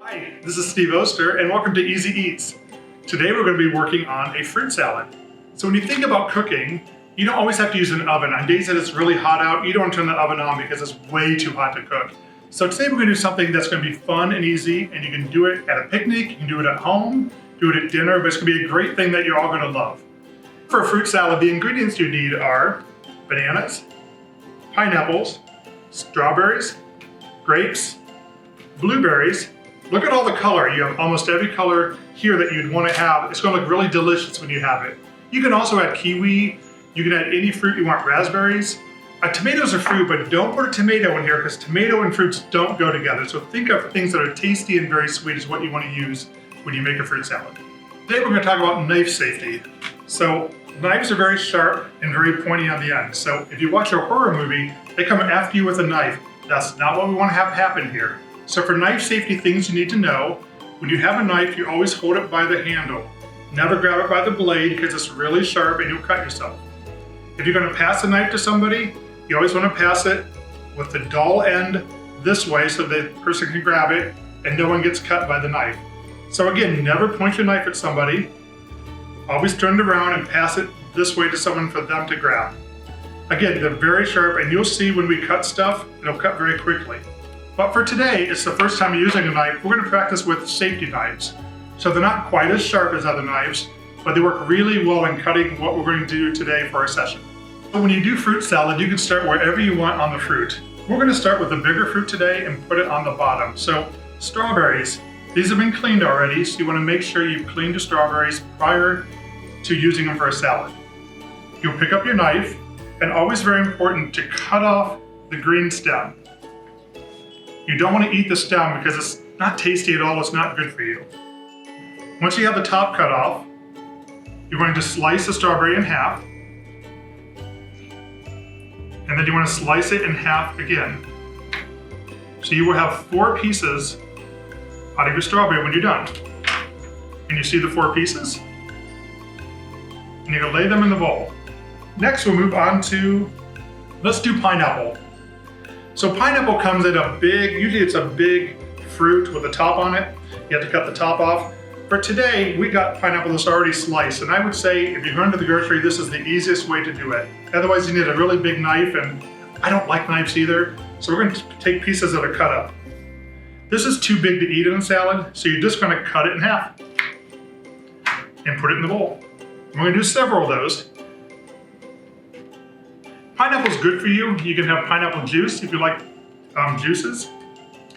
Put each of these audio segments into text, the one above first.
Hi, this is Steve Oster and welcome to Easy Eats. Today we're going to be working on a fruit salad. So when you think about cooking, you don't always have to use an oven. On days that it's really hot out, you don't turn the oven on because it's way too hot to cook. So today we're going to do something that's going to be fun and easy, and you can do it at a picnic, you can do it at home, do it at dinner, but it's going to be a great thing that you're all going to love. For a fruit salad, the ingredients you need are bananas, pineapples, strawberries, grapes, blueberries. Look at all the color. You have almost every color here that you'd want to have. It's going to look really delicious when you have it. You can also add kiwi. You can add any fruit you want, raspberries. Tomatoes are fruit, but don't put a tomato in here because tomato and fruits don't go together. So think of things that are tasty and very sweet is what you want to use when you make a fruit salad. Today we're going to talk about knife safety. So knives are very sharp and very pointy on the end. So if you watch a horror movie, they come after you with a knife. That's not what we want to have happen here. So for knife safety things you need to know, when you have a knife, you always hold it by the handle. Never grab it by the blade because it's really sharp and you'll cut yourself. If you're going to pass a knife to somebody, you always want to pass it with the dull end this way so the person can grab it and no one gets cut by the knife. So again, never point your knife at somebody. Always turn it around and pass it this way to someone for them to grab. Again, they're very sharp and you'll see when we cut stuff, it'll cut very quickly. But for today, it's the first time using a knife. We're going to practice with safety knives. So they're not quite as sharp as other knives, but they work really well in cutting what we're going to do today for our session. So when you do fruit salad, you can start wherever you want on the fruit. We're going to start with the bigger fruit today and put it on the bottom. So strawberries, these have been cleaned already, so you want to make sure you've cleaned the strawberries prior to using them for a salad. You'll pick up your knife, and always very important to cut off the green stem. You don't want to eat the stem because it's not tasty at all, it's not good for you. Once you have the top cut off, you're going to slice the strawberry in half, and then you want to slice it in half again. So you will have 4 pieces out of your strawberry when you're done. And you see the 4 pieces? And you're going to lay them in the bowl. Next we'll move on to, let's do pineapple. So pineapple comes in a big, usually it's a big fruit with a top on it. You have to cut the top off. For today, we got pineapple that's already sliced, and I would say if you're going to the grocery, this is the easiest way to do it. Otherwise, you need a really big knife, and I don't like knives either, so we're going to take pieces that are cut up. This is too big to eat in a salad, so you're just going to cut it in half and put it in the bowl. We're going to do several of those. Pineapple's good for you. You can have pineapple juice if you like juices.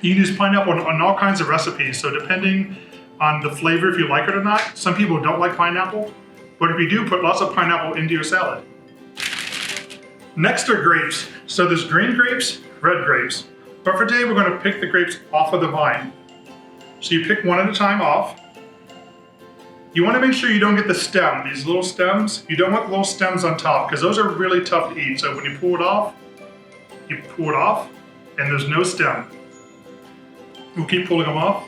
You can use pineapple on all kinds of recipes, so depending on the flavor, if you like it or not. Some people don't like pineapple, but if you do, put lots of pineapple into your salad. Next are grapes. So there's green grapes, red grapes. But for today, we're going to pick the grapes off of the vine. So you pick one at a time off. You want to make sure you don't get the stem, these little stems. You don't want the little stems on top because those are really tough to eat. So when you pull it off, and there's no stem. We'll keep pulling them off.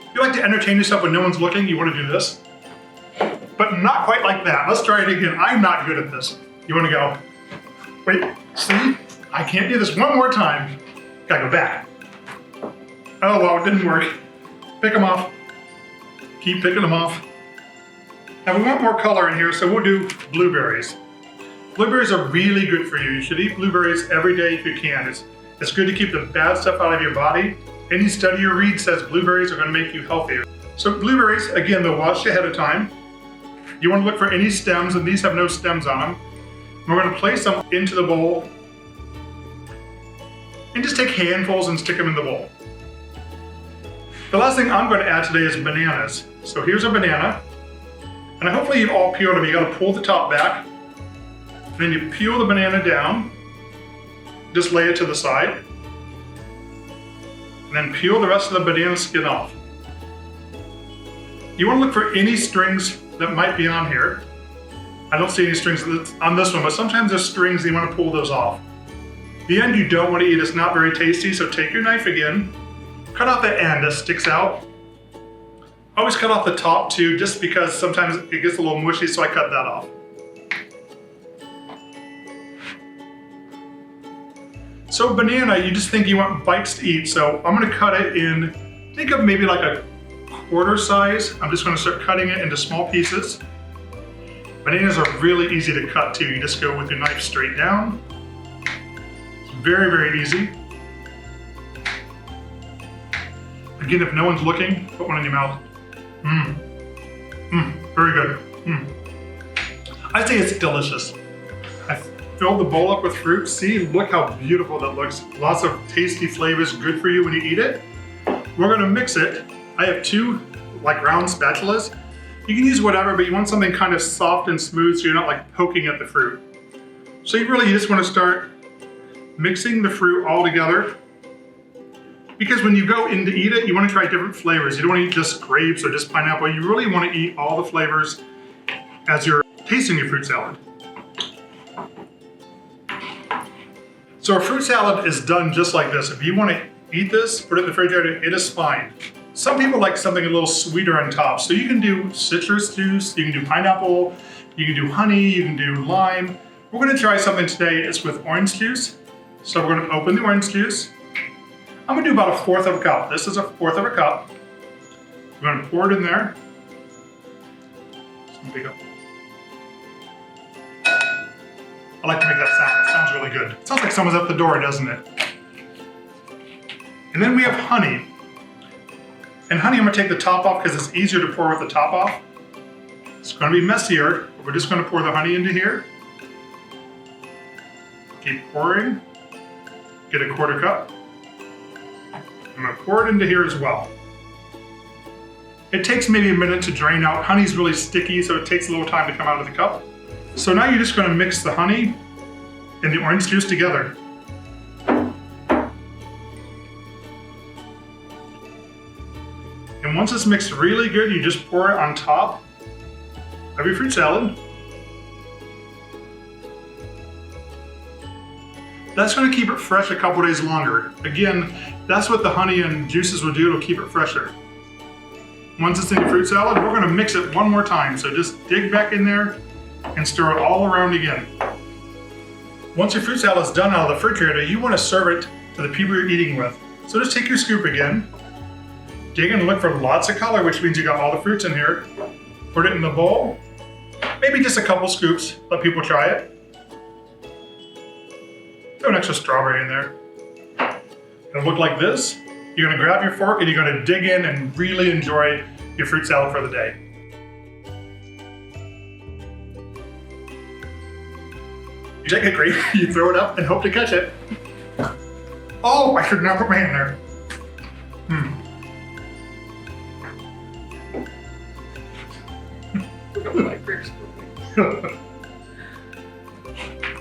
If you like to entertain yourself when no one's looking, you want to do this. But not quite like that. Let's try it again. I'm not good at this. You want to go, wait, see? I can't do this one more time. Gotta go back. Oh, well, it didn't work. Pick them off. Keep picking them off. Now we want more color in here, so we'll do blueberries. Blueberries are really good for you. You should eat blueberries every day if you can. It's good to keep the bad stuff out of your body. Any study you read says blueberries are going to make you healthier. So blueberries, again, they're washed ahead of time. You want to look for any stems, and these have no stems on them. We're going to place them into the bowl and just take handfuls and stick them in the bowl. The last thing I'm going to add today is bananas. So here's a banana, and hopefully you've all peeled them. You got to pull the top back, and then you peel the banana down, just lay it to the side, and then peel the rest of the banana skin off. You want to look for any strings that might be on here. I don't see any strings on this one, but sometimes there's strings and you want to pull those off. The end you don't want to eat, it's not very tasty, so take your knife again, cut off the end that sticks out. Always cut off the top too, just because sometimes it gets a little mushy, so I cut that off. So banana, you just think you want bites to eat, so I'm gonna cut it in Think of maybe like a quarter size. I'm just gonna start cutting it into small pieces. Bananas are really easy to cut too. You just go with your knife straight down. It's very, very easy. Again, if no one's looking, put one in your mouth. Very good. I'd say it's delicious. I filled the bowl up with fruit. See, look how beautiful that looks. Lots of tasty flavors, good for you when you eat it. We're gonna mix it. I have two like round spatulas. You can use whatever, but you want something kind of soft and smooth so you're not like poking at the fruit. So you just wanna start mixing the fruit all together. Because when you go in to eat it, you want to try different flavors. You don't want to eat just grapes or just pineapple. You really want to eat all the flavors as you're tasting your fruit salad. So a fruit salad is done just like this. If you want to eat this, put it in the refrigerator, it is fine. Some people like something a little sweeter on top. So you can do citrus juice, you can do pineapple, you can do honey, you can do lime. We're going to try something today. It's with orange juice. So we're going to open the orange juice. I'm gonna do about 1/4 of a cup. This is 1/4 of a cup. I'm gonna pour it in there. Just pick up. I like to make that sound. It sounds really good. It sounds like someone's at the door, doesn't it? And then we have honey. And honey, I'm gonna take the top off because it's easier to pour with the top off. It's gonna be messier, but we're just gonna pour the honey into here. Keep pouring. Get a 1/4 cup. I'm gonna pour it into here as well. It takes maybe a minute to drain out. Honey's really sticky, so it takes a little time to come out of the cup. So now you're just gonna mix the honey and the orange juice together. And once it's mixed really good, you just pour it on top of your fruit salad. That's gonna keep it fresh a couple days longer. Again, that's what the honey and juices will do, it'll keep it fresher. Once it's in your fruit salad, we're gonna mix it one more time. So just dig back in there and stir it all around again. Once your fruit salad is done out of the refrigerator, you wanna serve it to the people you're eating with. So just take your scoop again, dig and look for lots of color, which means you got all the fruits in here. Put it in the bowl, maybe just a couple scoops, let people try it. Throw an extra strawberry in there. It'll look like this. You're gonna grab your fork and you're gonna dig in and really enjoy your fruit salad for the day. You take a grape, you throw it up and hope to catch it. Oh, I should not put my hand there.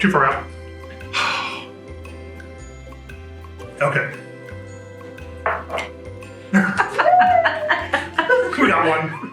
Too far out. Okay. We got one.